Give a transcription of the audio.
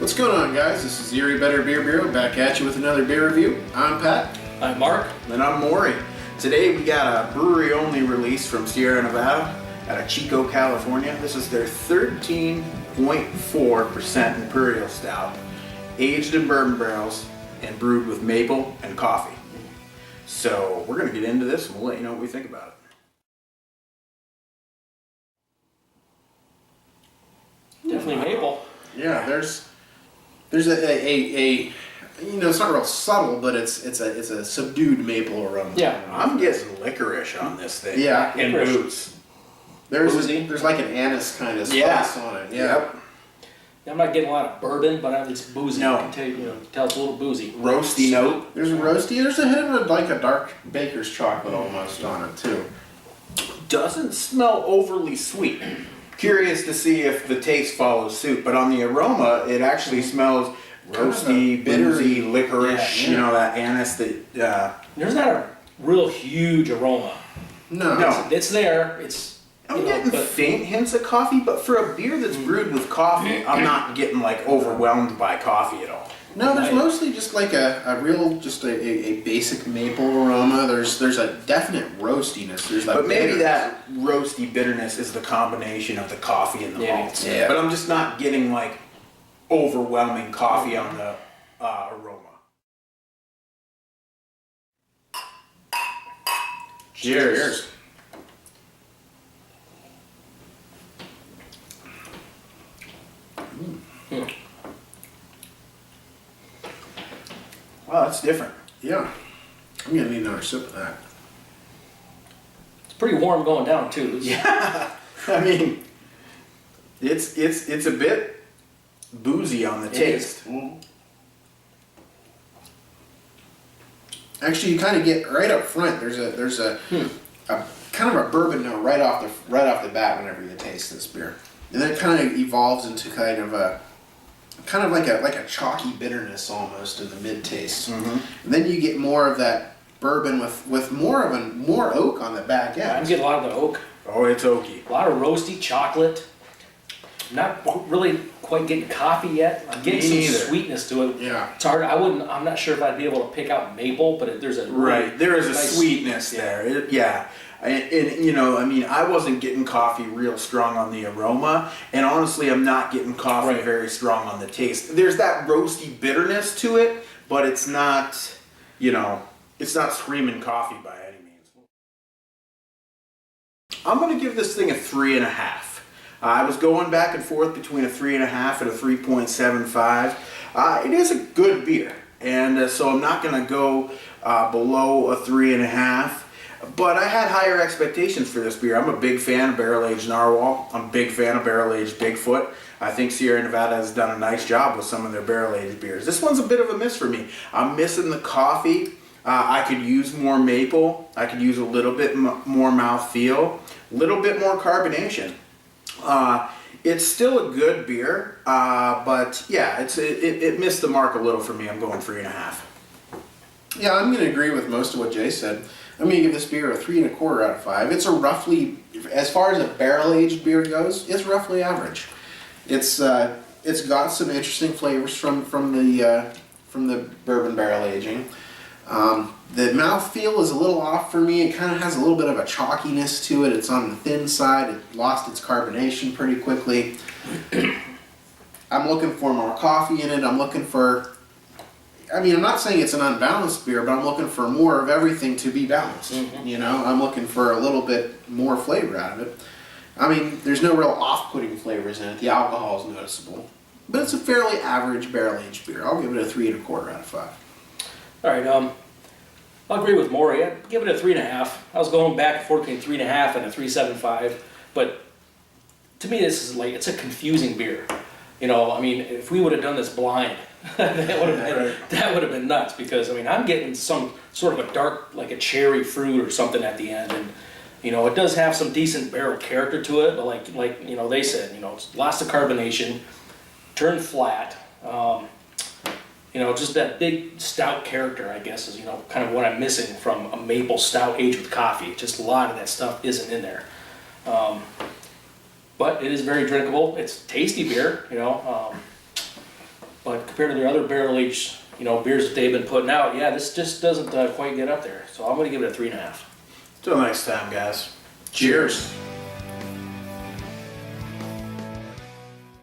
What's going on, guys? This is Erie Better Beer Bureau back at you with another beer review. I'm Pat. I'm Mark. And I'm Maury. Today we got a brewery-only release from Sierra Nevada out of Chico, California. This is their 13.4% Imperial Stout, aged in bourbon barrels and brewed with maple and coffee. So we're going to get into this and we'll let you know what we think about it. Definitely maple. Yeah, there's a you know, it's not real subtle, but it's a subdued maple aroma. Yeah, I'm getting licorice on this thing. Yeah, and booze. There's like an anise kind of spice on it. Yeah. Yep. I'm not getting a lot of bourbon, but it's boozy. No. You can tell it's a little boozy. Roasty note. There's a roasty. There's a hint of like a dark baker's chocolate almost on it too. Doesn't smell overly sweet. Curious to see if the taste follows suit, but on the aroma, it actually smells roasty, boozy, licorice, yeah. You know, that anise that... There's not a real huge aroma. No. It's there. It's I'm getting faint hints of coffee, but for a beer that's brewed with coffee, I'm not getting like overwhelmed by coffee at all. No, there's mostly just like a real, just a basic maple aroma. There's a definite roastiness. There's that But maybe bitterness. that roasty bitterness is the combination of the coffee and the malts. Yeah. But I'm just not getting like overwhelming coffee on the aroma. Cheers. Wow, that's different. Yeah. I'm gonna need another sip of that. It's pretty warm going down too. Yeah, I mean, it's a bit boozy on the taste. Actually, you kind of get right up front. There's a kind of a bourbon note right off the bat whenever you taste this beer, and then it kind of evolves into kind of like a chalky bitterness almost in the mid taste. And then you get more of that bourbon with more oak on the back end. I'm getting a lot of the oak. Oh, it's oaky. A lot of roasty chocolate. Not really quite getting coffee yet. I'm getting some sweetness to it. Yeah. It's hard. I'm not sure if I'd be able to pick out maple, but there's a There is a nice sweetness there. Yeah. And you know, I mean, I wasn't getting coffee real strong on the aroma, and honestly, I'm not getting coffee very strong on the taste. There's that roasty bitterness to it, but it's not, you know, it's not screaming coffee by any means. I'm going to give this thing a 3.5. I was going back and forth between a 3.5 and a 3.75. It is a good beer, and so I'm not going to go below a 3.5. But I had higher expectations for this beer. I'm a big fan of barrel-aged Narwhal. I'm a big fan of barrel-aged Bigfoot. I think Sierra Nevada has done a nice job with some of their barrel-aged beers. This one's a bit of a miss for me. I'm missing the coffee. I could use more maple. I could use a little bit more mouthfeel, a little bit more carbonation. It's still a good beer, but yeah, it missed the mark a little for me. I'm going 3.5. Yeah, I'm going to agree with most of what Jay said. I'm going to give this beer a 3.25 out of 5. It's a roughly, as far as a barrel-aged beer goes, it's roughly average. It's got some interesting flavors from the bourbon barrel aging. The mouthfeel is a little off for me. It kind of has a little bit of a chalkiness to it. It's on the thin side. It lost its carbonation pretty quickly. I'm looking for more coffee in it. I'm looking for, I mean, I'm not saying it's an unbalanced beer, but I'm looking for more of everything to be balanced. You know, I'm looking for a little bit more flavor out of it. I mean, there's no real off-putting flavors in it. The alcohol is noticeable. But it's a fairly average barrel-aged beer. I'll give it a 3.25 out of 5. All right, I'll agree with Maury. I'd give it a 3.5. I was going back and forth between 3.5 and a 3.75, but to me, this is like, it's a confusing beer. You know, I mean, if we would have done this blind, that would have been nuts, because I mean, I'm getting some sort of a dark, like a cherry fruit or something at the end, and you know, it does have some decent barrel character to it, but like you know, they said, you know, it's lost the carbonation, turned flat. You know, just that big stout character, I guess, is, you know, kind of what I'm missing from a maple stout aged with coffee. Just a lot of that stuff isn't in there. But it is very drinkable. It's tasty beer, you know. But compared to their other barrel aged, beers that they've been putting out, yeah, this just doesn't quite get up there. So I'm going to give it a 3.5. Till next time, guys. Cheers.